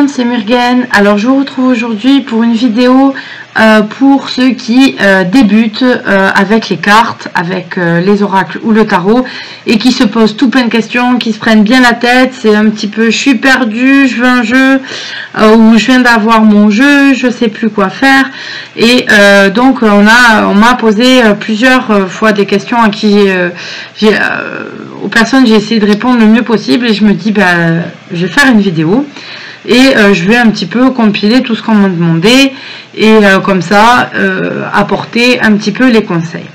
monde, c'est Murgen. Alors je vous retrouve aujourd'hui pour une vidéo pour ceux qui débutent avec les cartes, avec les oracles ou le tarot et qui se posent tout plein de questions, qui se prennent bien la tête. C'est un petit peu je suis perdu, je veux un jeu ou je viens d'avoir mon jeu, je sais plus quoi faire. Et donc on m'a posé plusieurs fois des questions à qui aux personnes j'ai essayé de répondre le mieux possible et je me dis je vais faire une vidéo et je vais un petit peu compiler tout ce qu'on m'a demandé et comme ça apporter un petit peu les conseils.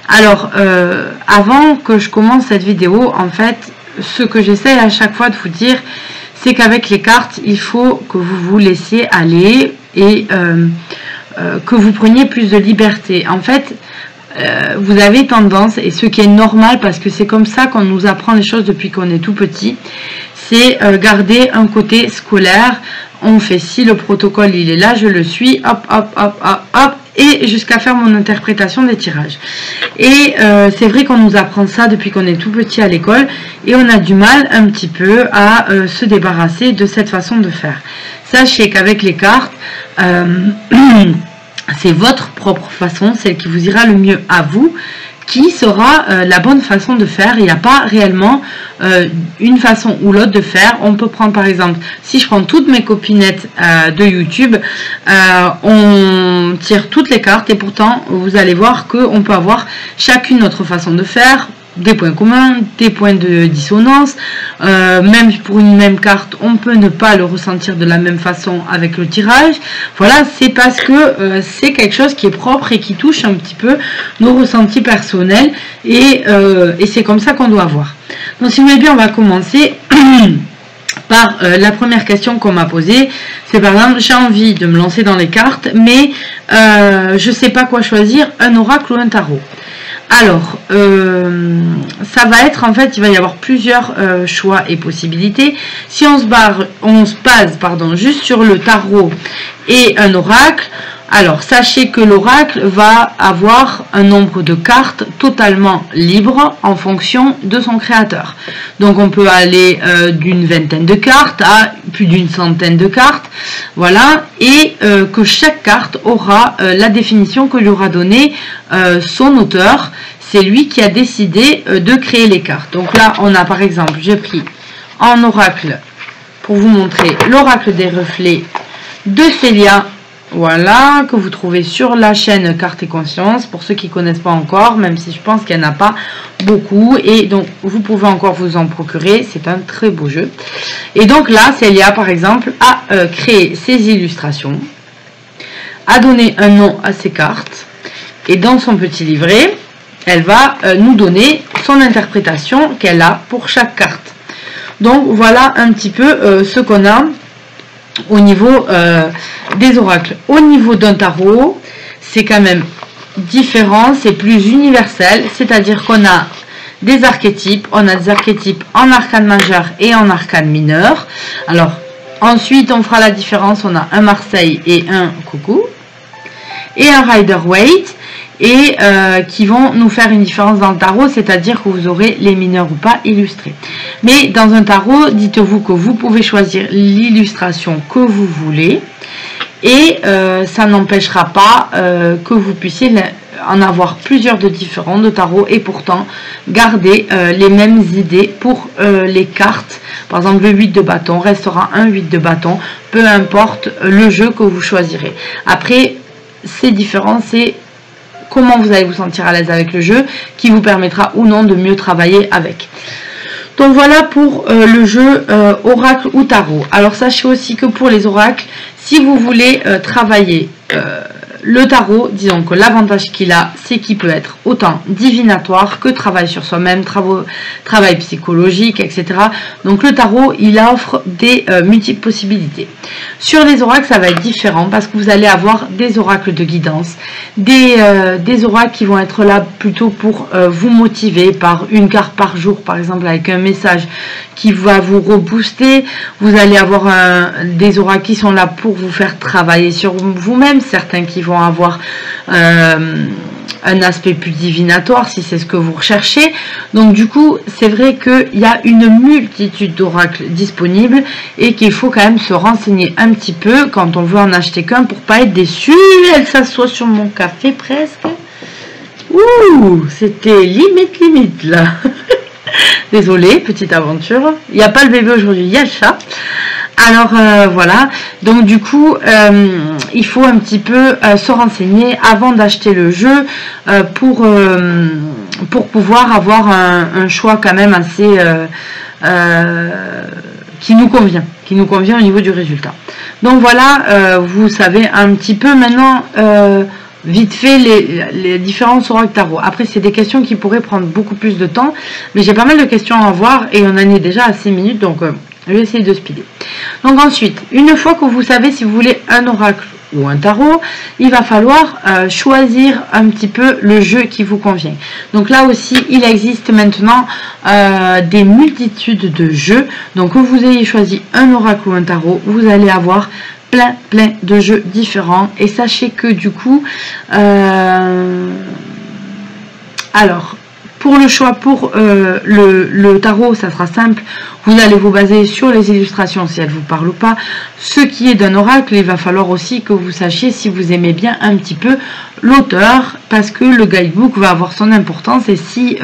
Alors avant que je commence cette vidéo, en fait ce que j'essaie à chaque fois de vous dire, c'est qu'avec les cartes il faut que vous vous laissiez aller et que vous preniez plus de liberté. En fait vous avez tendance, et ce qui est normal parce que c'est comme ça qu'on nous apprend les choses depuis qu'on est tout petit, c'est garder un côté scolaire. On fait si le protocole il est là, je le suis, hop hop hop hop hop, et jusqu'à faire mon interprétation des tirages. Et c'est vrai qu'on nous apprend ça depuis qu'on est tout petit à l'école et on a du mal un petit peu à se débarrasser de cette façon de faire. Sachez qu'avec les cartes c'est votre propre façon, celle qui vous ira le mieux à vous, qui sera la bonne façon de faire. Il n'y a pas réellement une façon ou l'autre de faire. On peut prendre par exemple, si je prends toutes mes copinettes de YouTube, on tire toutes les cartes et pourtant vous allez voir qu'on peut avoir chacune notre façon de faire, des points communs, des points de dissonance, même pour une même carte on peut ne pas le ressentir de la même façon avec le tirage. Voilà, c'est parce que c'est quelque chose qui est propre et qui touche un petit peu nos ressentis personnels et c'est comme ça qu'on doit voir. Donc si vous voulez bien, on va commencer par la première question qu'on m'a posée. C'est par exemple, j'ai envie de me lancer dans les cartes mais je sais pas quoi choisir, un oracle ou un tarot. Alors, ça va être, en fait, il va y avoir plusieurs choix et possibilités. Si on se base juste sur le tarot et un oracle, alors sachez que l'oracle va avoir un nombre de cartes totalement libre en fonction de son créateur. Donc on peut aller d'une vingtaine de cartes à plus d'une centaine de cartes, voilà, et que chaque carte aura la définition que lui aura donnée son auteur. C'est lui qui a décidé de créer les cartes. Donc là on a par exemple, j'ai pris en oracle pour vous montrer l'oracle des reflets de Célia. Voilà, que vous trouvez sur la chaîne Cartes et Conscience, pour ceux qui ne connaissent pas encore, même si je pense qu'il n'y en a pas beaucoup. Et donc, vous pouvez encore vous en procurer, c'est un très beau jeu. Et donc là, Célia, par exemple, a créé ses illustrations, a donné un nom à ses cartes, et dans son petit livret, elle va nous donner son interprétation qu'elle a pour chaque carte. Donc, voilà un petit peu ce qu'on a au niveau des oracles. Au niveau d'un tarot, c'est quand même différent, c'est plus universel, c'est-à-dire qu'on a des archétypes, on a des archétypes en arcane majeur et en arcane mineur. Alors ensuite on fera la différence, on a un Marseille et un Coucou et un Rider-Waite, et qui vont nous faire une différence dans le tarot, c'est-à-dire que vous aurez les mineurs ou pas illustrés. Mais dans un tarot, dites-vous que vous pouvez choisir l'illustration que vous voulez et ça n'empêchera pas que vous puissiez en avoir plusieurs de différents de tarot et pourtant garder les mêmes idées pour les cartes. Par exemple, le 8 de bâton restera un 8 de bâton, peu importe le jeu que vous choisirez. Après, c'est différent, c'est comment vous allez vous sentir à l'aise avec le jeu qui vous permettra ou non de mieux travailler avec. Donc voilà pour le jeu oracle ou tarot. Alors sachez aussi que pour les oracles, si vous voulez travailler le tarot, disons que l'avantage qu'il a, c'est qu'il peut être autant divinatoire que travail sur soi-même, travail psychologique, etc. Donc le tarot, il offre des multiples possibilités. Sur les oracles, ça va être différent parce que vous allez avoir des oracles de guidance, des oracles qui vont être là plutôt pour vous motiver par une carte par jour, par exemple, avec un message qui va vous rebooster. Vous allez avoir des oracles qui sont là pour vous faire travailler sur vous-même, certains qui vont vont avoir un aspect plus divinatoire si c'est ce que vous recherchez. Donc du coup c'est vrai qu'il y a une multitude d'oracles disponibles et qu'il faut quand même se renseigner un petit peu quand on veut en acheter qu'un pour pas être déçu. Elle s'assoit sur mon café presque. Ouh, c'était limite là. Désolée, petite aventure. Il n'y a pas le bébé aujourd'hui, il y a le chat. Alors voilà, donc du coup il faut un petit peu se renseigner avant d'acheter le jeu pour pouvoir avoir un choix quand même assez qui nous convient au niveau du résultat. Donc voilà, vous savez un petit peu maintenant vite fait les différents oracles tarot. Après c'est des questions qui pourraient prendre beaucoup plus de temps, mais j'ai pas mal de questions à voir et on en est déjà à 6 minutes, donc je vais essayer de speeder. Donc ensuite, une fois que vous savez si vous voulez un oracle ou un tarot, il va falloir choisir un petit peu le jeu qui vous convient. Donc là aussi, il existe maintenant des multitudes de jeux. Donc que vous ayez choisi un oracle ou un tarot, vous allez avoir plein de jeux différents. Et sachez que du coup, alors pour le choix pour le tarot, ça sera simple. Vous allez vous baser sur les illustrations si elles vous parlent ou pas. Ce qui est d'un oracle, il va falloir aussi que vous sachiez si vous aimez bien un petit peu l'auteur, parce que le guidebook va avoir son importance. Et si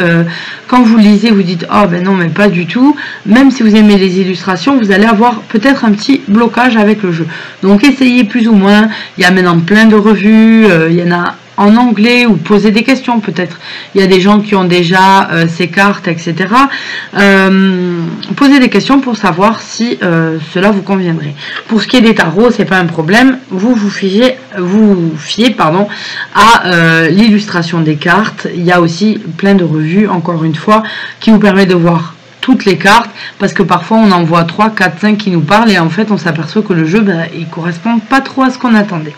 quand vous lisez vous dites oh ben non mais pas du tout, même si vous aimez les illustrations, vous allez avoir peut-être un petit blocage avec le jeu. Donc essayez plus ou moins. Il y a maintenant plein de revues, il y en a en anglais, ou poser des questions peut-être. Il y a des gens qui ont déjà ces cartes, etc. Posez des questions pour savoir si cela vous conviendrait. Pour ce qui est des tarots, c'est pas un problème. Vous fiez à l'illustration des cartes. Il y a aussi plein de revues, encore une fois, qui vous permet de voir toutes les cartes, parce que parfois on en voit 3, 4, 5 qui nous parlent et en fait on s'aperçoit que le jeu il correspond pas trop à ce qu'on attendait.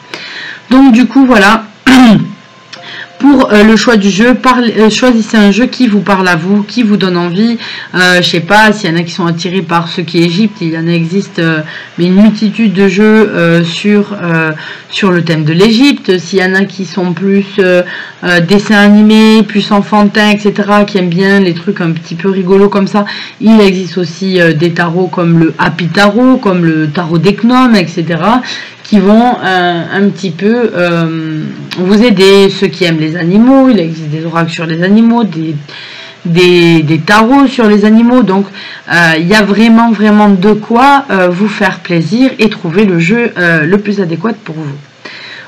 Donc du coup voilà. Pour le choix du jeu, choisissez un jeu qui vous parle à vous, qui vous donne envie. Je sais pas, s'il y en a qui sont attirés par ce qui est Égypte, il y en existe mais une multitude de jeux sur le thème de l'Égypte. S'il y en a qui sont plus dessins animés, plus enfantins, etc., qui aiment bien les trucs un petit peu rigolos comme ça, il existe aussi des tarots comme le Happy Tarot, comme le tarot des gnomes, etc., qui vont un petit peu vous aider. Ceux qui aiment les animaux, il existe des oracles sur les animaux, des tarots sur les animaux. Donc il y a vraiment de quoi vous faire plaisir et trouver le jeu le plus adéquat pour vous.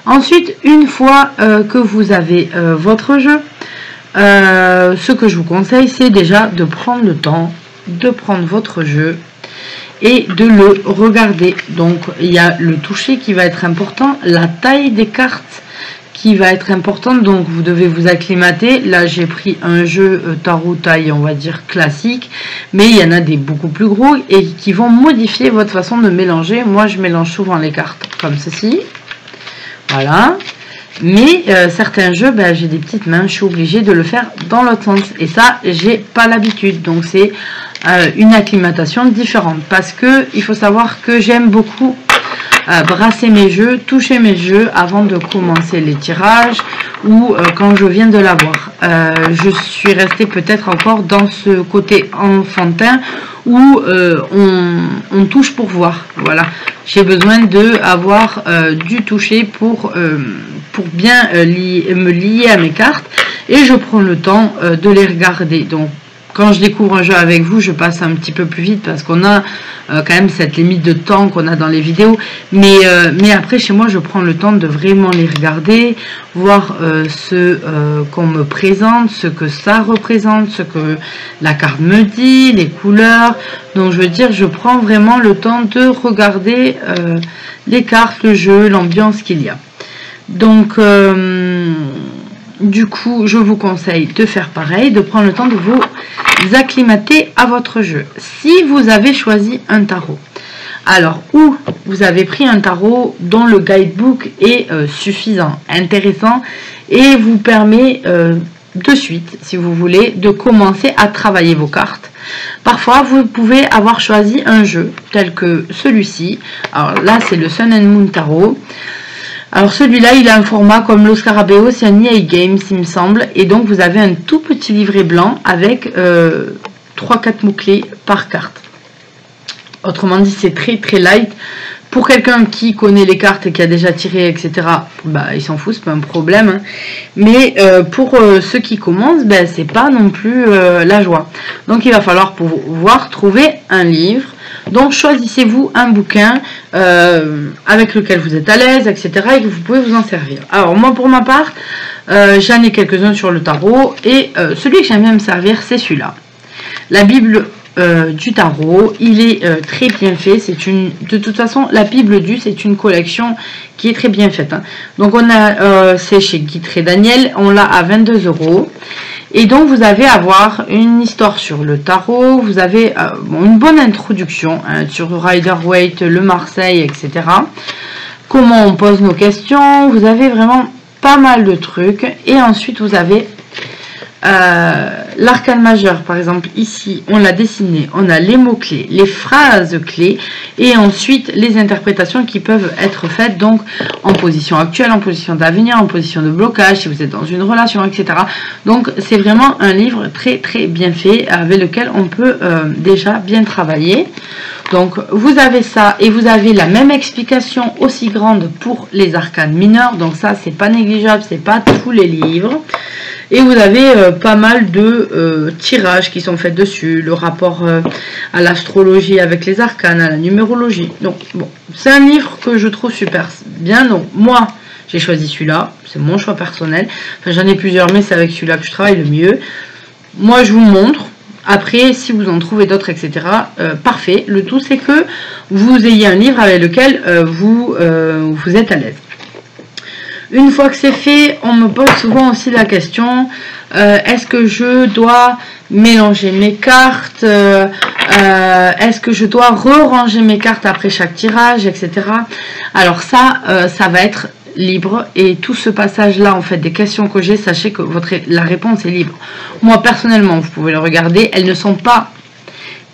Ensuite, une fois que vous avez votre jeu, ce que je vous conseille, c'est déjà de prendre le temps de prendre votre jeu et de le regarder. Donc il y a le toucher qui va être important, la taille des cartes qui va être importante, donc vous devez vous acclimater. Là j'ai pris un jeu tarot taille on va dire classique, mais il y en a des beaucoup plus gros et qui vont modifier votre façon de mélanger. Moi je mélange souvent les cartes comme ceci, voilà. Mais certains jeux, j'ai des petites mains, je suis obligée de le faire dans l'autre sens. Et ça, j'ai pas l'habitude. Donc c'est une acclimatation différente. Parce que il faut savoir que j'aime beaucoup brasser mes jeux, toucher mes jeux avant de commencer les tirages ou quand je viens de l'avoir. Je suis restée peut-être encore dans ce côté enfantin où on touche pour voir. Voilà. J'ai besoin de avoir du toucher pour bien me lier à mes cartes, et je prends le temps de les regarder. Donc quand je découvre un jeu avec vous, je passe un petit peu plus vite parce qu'on a quand même cette limite de temps qu'on a dans les vidéos, mais après chez moi je prends le temps de vraiment les regarder, voir ce qu'on me présente, ce que ça représente, ce que la carte me dit, les couleurs. Donc je veux dire, je prends vraiment le temps de regarder les cartes, le jeu, l'ambiance qu'il y a. Donc du coup je vous conseille de faire pareil, de prendre le temps de vous acclimater à votre jeu. Si vous avez choisi un tarot, alors ou vous avez pris un tarot dont le guidebook est suffisant, intéressant et vous permet de suite, si vous voulez, de commencer à travailler vos cartes. Parfois vous pouvez avoir choisi un jeu tel que celui-ci. Alors là c'est le Sun and Moon Tarot. Alors celui-là, il a un format comme le Scarabeo, c'est un EA Games, il me semble. Et donc vous avez un tout petit livret blanc avec 3-4 mots-clés par carte. Autrement dit, c'est très très light. Pour quelqu'un qui connaît les cartes et qui a déjà tiré, etc., bah, il s'en fout, c'est pas un problème. Hein. Mais pour ceux qui commencent, ben, c'est pas non plus la joie. Donc il va falloir pouvoir trouver un livre. Donc choisissez-vous un bouquin avec lequel vous êtes à l'aise, etc., et que vous pouvez vous en servir. Alors moi, pour ma part, j'en ai quelques-uns sur le tarot, et celui que j'aime bien me servir, c'est celui-là. La Bible du tarot, il est très bien fait. C'est une, de toute façon, la Bible du, c'est une collection qui est très bien faite. Hein. Donc on a, c'est chez Guitry Daniel, on l'a à 22 €. Et donc vous avez à avoir une histoire sur le tarot, vous avez une bonne introduction hein, sur Rider-Waite, le Marseille, etc. Comment on pose nos questions, vous avez vraiment pas mal de trucs. Et ensuite vous avez l'arcane majeur, par exemple ici on l'a dessiné, on a les mots clés, les phrases clés et ensuite les interprétations qui peuvent être faites donc en position actuelle, en position d'avenir, en position de blocage, si vous êtes dans une relation, etc. Donc c'est vraiment un livre très très bien fait avec lequel on peut déjà bien travailler. Donc vous avez ça et vous avez la même explication aussi grande pour les arcanes mineurs, donc ça c'est pas négligeable, c'est pas tous les livres. Et vous avez pas mal de tirages qui sont faits dessus, le rapport à l'astrologie avec les arcanes, à la numérologie. Donc bon, c'est un livre que je trouve super bien. Donc moi, j'ai choisi celui-là, c'est mon choix personnel. Enfin, j'en ai plusieurs, mais c'est avec celui-là que je travaille le mieux. Moi, je vous montre. Après, si vous en trouvez d'autres, etc., parfait. Le tout, c'est que vous ayez un livre avec lequel vous êtes à l'aise. Une fois que c'est fait, on me pose souvent aussi la question, est-ce que je dois mélanger mes cartes, est-ce que je dois re-ranger mes cartes après chaque tirage, etc. Alors ça, ça va être libre et tout ce passage-là, en fait, des questions que j'ai, sachez que la réponse est libre. Moi, personnellement, vous pouvez le regarder, elles ne sont pas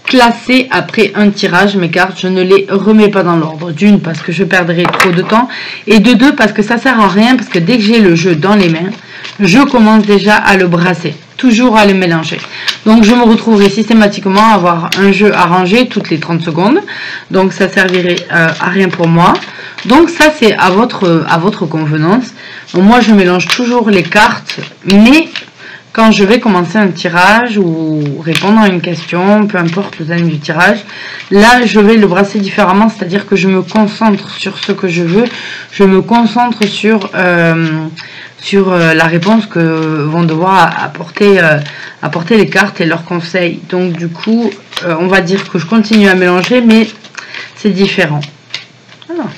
classées après un tirage, mes cartes, je ne les remets pas dans l'ordre. D'une, parce que je perdrai trop de temps, et de deux, parce que ça sert à rien, parce que dès que j'ai le jeu dans les mains, je commence déjà à le brasser, toujours à le mélanger. Donc je me retrouverai systématiquement à avoir un jeu à ranger toutes les 30 secondes, donc ça servirait à rien pour moi. Donc ça c'est à votre convenance. Donc, moi je mélange toujours les cartes, mais quand je vais commencer un tirage ou répondre à une question, peu importe le thème du tirage, là je vais le brasser différemment, c'est-à-dire que je me concentre sur ce que je veux, je me concentre sur la réponse que vont devoir apporter les cartes et leurs conseils. Donc du coup, on va dire que je continue à mélanger, mais c'est différent. Alors,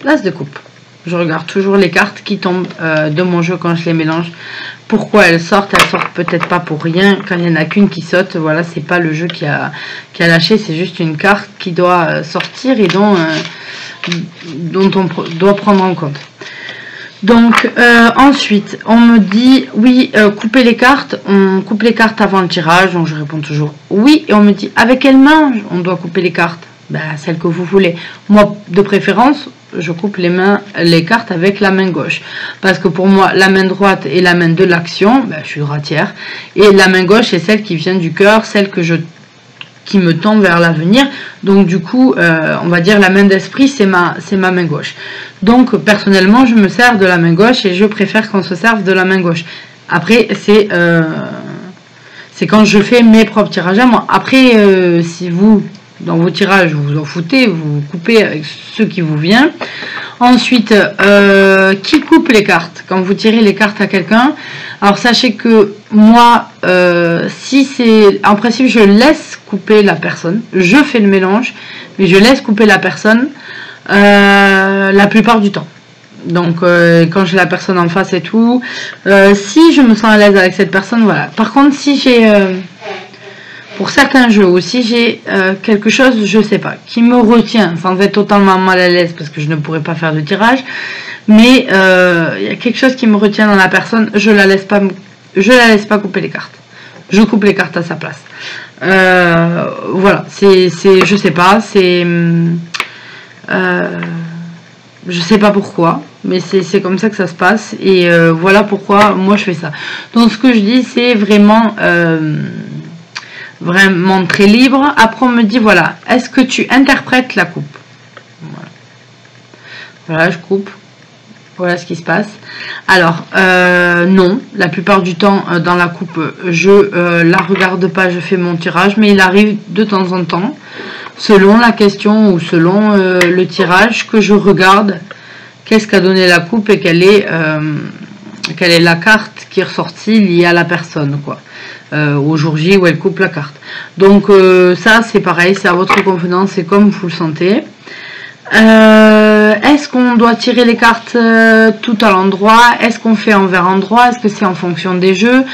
l'as de coupe. Je regarde toujours les cartes qui tombent de mon jeu quand je les mélange. Pourquoi elles sortent peut-être pas pour rien. Quand il n'y en a qu'une qui saute, voilà, c'est pas le jeu qui a lâché, c'est juste une carte qui doit sortir et dont on doit prendre en compte. Donc ensuite, on me dit oui, couper les cartes, on coupe les cartes avant le tirage, donc je réponds toujours oui, et on me dit avec quelle main on doit couper les cartes? Ben, celle que vous voulez. Moi, de préférence, je coupe les cartes avec la main gauche. Parce que pour moi, la main droite est la main de l'action, ben, je suis droitière, et la main gauche est celle qui vient du cœur, celle qui me tend vers l'avenir. Donc du coup, on va dire la main d'esprit, c'est ma main gauche. Donc personnellement, je me sers de la main gauche et je préfère qu'on se serve de la main gauche. Après, c'est quand je fais mes propres tirages à moi. Après, si vous, dans vos tirages, vous en foutez, vous coupez avec ce qui vous vient. Ensuite, qui coupe les cartes? Quand vous tirez les cartes à quelqu'un, alors sachez que moi, si c'est... En principe, je laisse couper la personne. Je fais le mélange, mais je laisse couper la personne la plupart du temps. Donc, quand j'ai la personne en face et tout, si je me sens à l'aise avec cette personne, voilà. Par contre, si j'ai... pour certains jeux aussi, j'ai quelque chose, je sais pas, qui me retient, sans être totalement mal à l'aise, parce que je ne pourrais pas faire de tirage, mais il y a quelque chose qui me retient dans la personne, je la laisse pas couper les cartes. Je coupe les cartes à sa place. Voilà, je sais pas, c'est... Je sais pas pourquoi, mais c'est comme ça que ça se passe. Et voilà pourquoi moi je fais ça. Donc ce que je dis, c'est vraiment, vraiment très libre. Après on me dit, voilà, est-ce que tu interprètes la coupe? Voilà, voilà, je coupe. Voilà ce qui se passe. Alors, non, la plupart du temps, dans la coupe, je la regarde pas, je fais mon tirage, mais il arrive de temps en temps, selon la question ou selon le tirage, que je regarde qu'est-ce qu'a donné la coupe et quelle est la carte qui est ressortie liée à la personne, quoi. Au jour J où elle coupe la carte. Donc, ça, c'est pareil, c'est à votre convenance, c'est comme vous le sentez. Est-ce qu'on doit tirer les cartes tout à l'endroit? Est-ce qu'on fait envers endroit? Est-ce que c'est en fonction des jeux?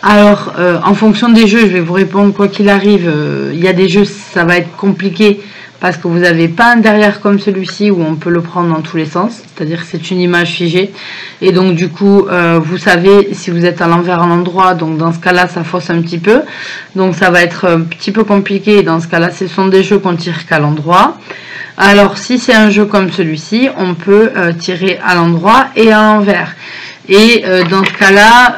Alors, en fonction des jeux, je vais vous répondre quoi qu'il arrive. Il y a des jeux, ça va être compliqué parce que vous n'avez pas un derrière comme celui-ci où on peut le prendre dans tous les sens. C'est-à-dire que c'est une image figée. Et donc, du coup, vous savez si vous êtes à l'envers à l'endroit. Donc, dans ce cas-là, ça fausse un petit peu. Donc, ça va être un petit peu compliqué. Dans ce cas-là, ce sont des jeux qu'on tire qu'à l'endroit. Alors, si c'est un jeu comme celui-ci, on peut tirer à l'endroit et à l'envers. Et dans ce cas-là,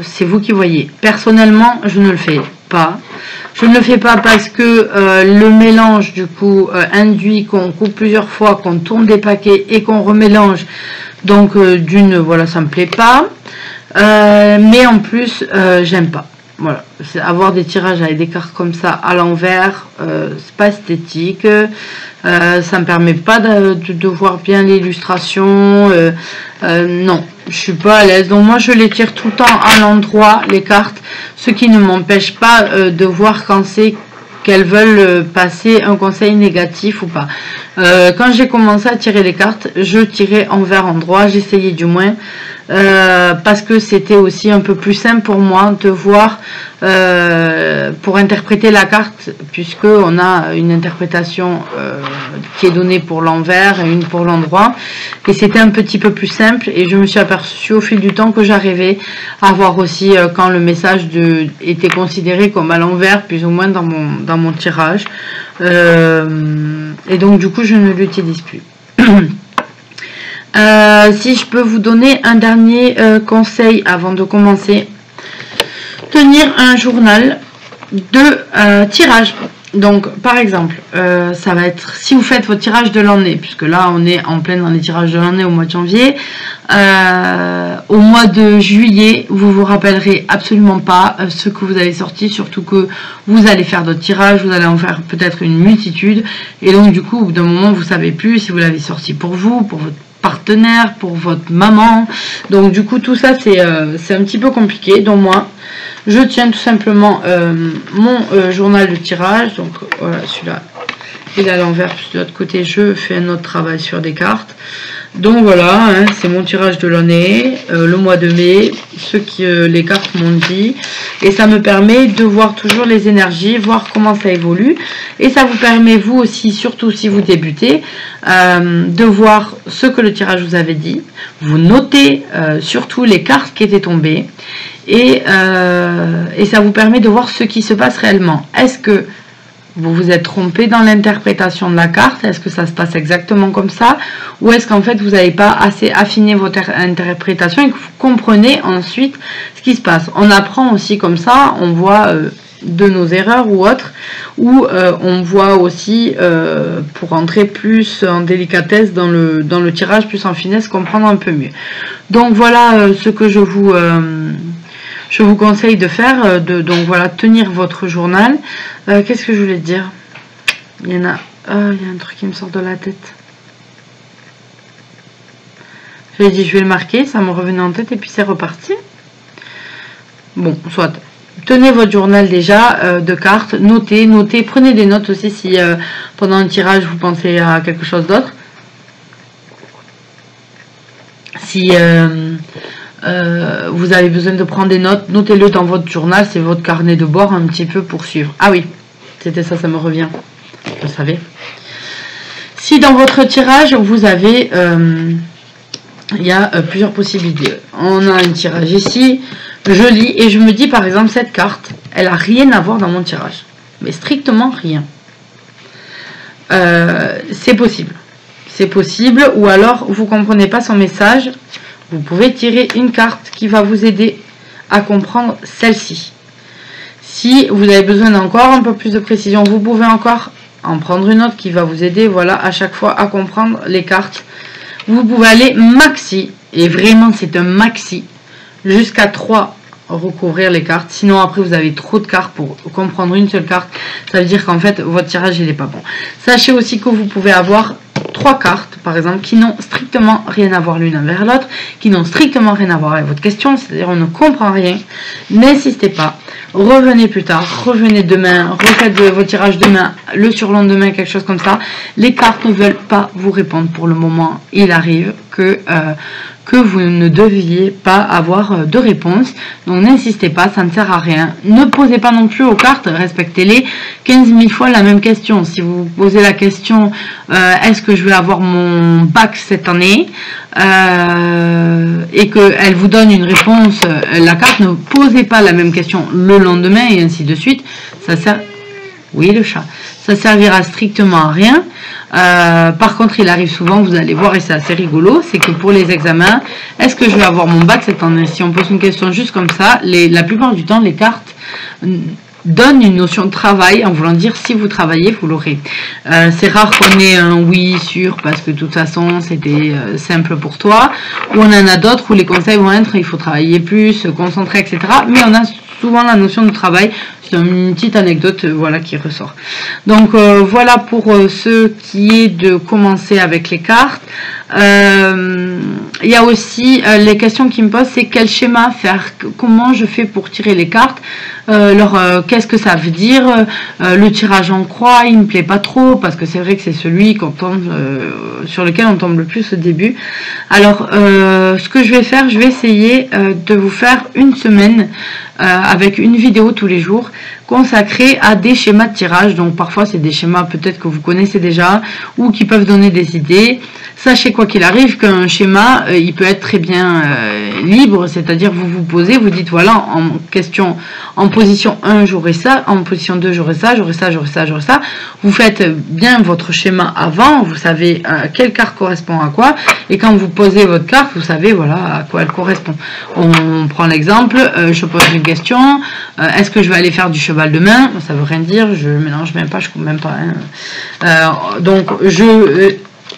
c'est vous qui voyez. Personnellement, je ne le fais pas. Je ne le fais pas parce que le mélange, du coup, induit qu'on coupe plusieurs fois, qu'on tourne des paquets et qu'on remélange. Donc, voilà, ça me plaît pas. Mais en plus, j'aime pas. Voilà, avoir des tirages avec des cartes comme ça à l'envers, c'est pas esthétique, ça me permet pas de voir bien l'illustration, non, je suis pas à l'aise. Donc moi je les tire tout le temps à l'endroit, les cartes, ce qui ne m'empêche pas de voir quand c'est qu'elles veulent passer un conseil négatif ou pas. Quand j'ai commencé à tirer les cartes, je tirais envers endroit, j'essayais du moins. Parce que c'était aussi un peu plus simple pour moi de voir pour interpréter la carte, puisque on a une interprétation qui est donnée pour l'envers et une pour l'endroit, et c'était un petit peu plus simple. Et je me suis aperçue au fil du temps que j'arrivais à voir aussi quand le message était considéré comme à l'envers, plus ou moins dans mon tirage, et donc du coup je ne l'utilise plus. Si je peux vous donner un dernier conseil avant de commencer, tenir un journal de tirage. Donc par exemple, ça va être, si vous faites votre tirage de l'année, puisque là on est en plein dans les tirages de l'année au mois de janvier, au mois de juillet, vous vous rappellerez absolument pas ce que vous avez sorti, surtout que vous allez faire d'autres tirages, vous allez en faire peut-être une multitude, et donc du coup au bout d'un moment vous savez plus si vous l'avez sorti pour vous, pour votre partenaire, pour votre maman. Donc du coup tout ça c'est un petit peu compliqué. Donc moi je tiens tout simplement mon journal de tirage. Donc voilà, celui-là il est à l'envers, de l'autre côté je fais un autre travail sur des cartes. Donc voilà, hein, c'est mon tirage de l'année, le mois de mai, ce que les cartes m'ont dit. Et ça me permet de voir toujours les énergies, voir comment ça évolue. Et ça vous permet, vous aussi, surtout si vous débutez, de voir ce que le tirage vous avait dit. Vous notez surtout les cartes qui étaient tombées. Et ça vous permet de voir ce qui se passe réellement. Est-ce que vous vous êtes trompé dans l'interprétation de la carte? Est-ce que ça se passe exactement comme ça? Ou est-ce qu'en fait vous n'avez pas assez affiné votre interprétation et que vous comprenez ensuite ce qui se passe? On apprend aussi comme ça, on voit de nos erreurs ou autres, ou on voit aussi, pour entrer plus en délicatesse dans le tirage, plus en finesse, comprendre un peu mieux. Donc voilà ce que je vous conseille de faire, donc voilà, tenir votre journal. Qu'est-ce que je voulais dire? Il y a un truc qui me sort de la tête. J'ai dit je vais le marquer, ça me revenait en tête et puis c'est reparti. Bon, soit. Tenez votre journal déjà de cartes, notez, prenez des notes aussi si pendant un tirage vous pensez à quelque chose d'autre. Si vous avez besoin de prendre des notes, notez-le dans votre journal, c'est votre carnet de bord un petit peu pour suivre. Ah oui, c'était ça, ça me revient, je le savais. Si dans votre tirage, vous avez, il y a plusieurs possibilités. On a un tirage ici, je lis et je me dis par exemple, cette carte, elle n'a rien à voir dans mon tirage, mais strictement rien. C'est possible. c'est possible. Ou alors, vous ne comprenez pas son message, vous pouvez tirer une carte qui va vous aider à comprendre celle-ci. Si vous avez besoin d'encore un peu plus de précision, vous pouvez encore en prendre une autre qui va vous aider, voilà, à chaque fois à comprendre les cartes. Vous pouvez aller maxi, et vraiment c'est un maxi, jusqu'à 3 recouvrir les cartes. Sinon après vous avez trop de cartes pour comprendre une seule carte. Ça veut dire qu'en fait votre tirage il n'est pas bon. Sachez aussi que vous pouvez avoir 3 cartes par exemple qui n'ont strictement rien à voir l'une envers l'autre, qui n'ont strictement rien à voir avec votre question, c'est-à-dire on ne comprend rien. N'insistez pas, revenez plus tard, revenez demain, refaites vos tirages demain, le surlendemain, quelque chose comme ça. Les cartes ne veulent pas vous répondre pour le moment. Il arrive que vous ne deviez pas avoir de réponse. Donc n'insistez pas, ça ne sert à rien. Ne posez pas non plus aux cartes, respectez-les 15 000 fois la même question. Si vous posez la question est-ce que je vais avoir mon bac cette année et qu'elle vous donne une réponse, la carte, ne posez pas la même question le lendemain et ainsi de suite. Ça sert... Oui, le chat. Ça servira strictement à rien. Par contre, il arrive souvent, vous allez voir, et c'est assez rigolo, c'est que pour les examens, est-ce que je vais avoir mon bac cette année? Si on pose une question juste comme ça, la plupart du temps, les cartes donnent une notion de travail en voulant dire si vous travaillez, vous l'aurez. C'est rare qu'on ait un oui sûr parce que de toute façon, c'était simple pour toi. Ou on en a d'autres où les conseils vont être il faut travailler plus, se concentrer, etc. Mais on a souvent la notion de travail. C'est une petite anecdote voilà, qui ressort. Donc voilà pour ce qui est de commencer avec les cartes. Il y a aussi les questions qui me posent, c'est quel schéma faire, comment je fais pour tirer les cartes, qu'est-ce que ça veut dire, le tirage en croix, il me plaît pas trop parce que c'est vrai que c'est celui qu'on tombe, sur lequel on tombe le plus au début. Alors ce que je vais faire, je vais essayer de vous faire une semaine avec une vidéo tous les jours consacrée à des schémas de tirage. Donc parfois c'est des schémas peut-être que vous connaissez déjà ou qui peuvent donner des idées. Sachez quoi qu'il arrive qu'un schéma il peut être très bien libre, c'est-à-dire vous vous posez, vous dites voilà en question, en position 1 j'aurai ça, en position 2 j'aurai ça, j'aurai ça, j'aurai ça, j'aurai ça. Vous faites bien votre schéma avant, vous savez quelle carte correspond à quoi, et quand vous posez votre carte vous savez voilà à quoi elle correspond. On prend l'exemple, je pose une question, est-ce que je vais aller faire du cheval demain? Ça veut rien dire, je mélange même pas, je coupe même pas hein. Donc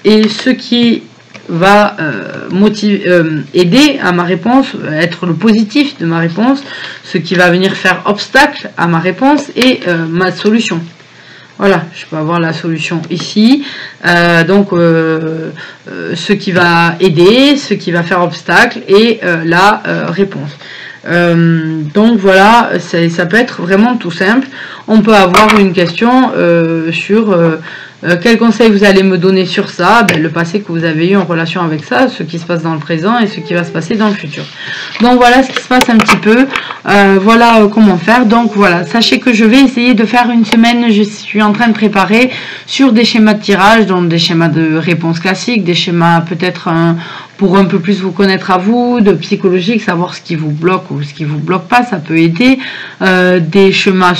et ce qui va aider à ma réponse, être le positif de ma réponse, ce qui va venir faire obstacle à ma réponse et ma solution. Voilà, je peux avoir la solution ici. Donc, ce qui va aider, ce qui va faire obstacle et la réponse. Donc voilà, ça peut être vraiment tout simple. On peut avoir une question sur quel conseil vous allez me donner sur ça, ben, le passé que vous avez eu en relation avec ça, ce qui se passe dans le présent et ce qui va se passer dans le futur. Donc voilà ce qui se passe un petit peu, voilà comment faire. Donc voilà, sachez que je vais essayer de faire une semaine, je suis en train de préparer sur des schémas de tirage, donc des schémas de réponse classiques, des schémas peut-être pour un peu plus vous connaître à vous, de psychologique, savoir ce qui vous bloque ou ce qui vous bloque pas, ça peut aider. Des schémas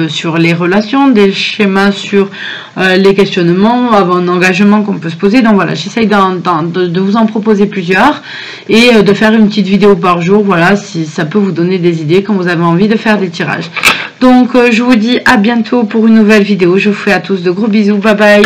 sur les relations, des schémas sur les questionnements, avant un engagement qu'on peut se poser. Donc voilà, j'essaye de vous en proposer plusieurs et de faire une petite vidéo par jour, voilà, si ça peut vous donner des idées quand vous avez envie de faire des tirages. Donc je vous dis à bientôt pour une nouvelle vidéo, je vous fais à tous de gros bisous, bye bye.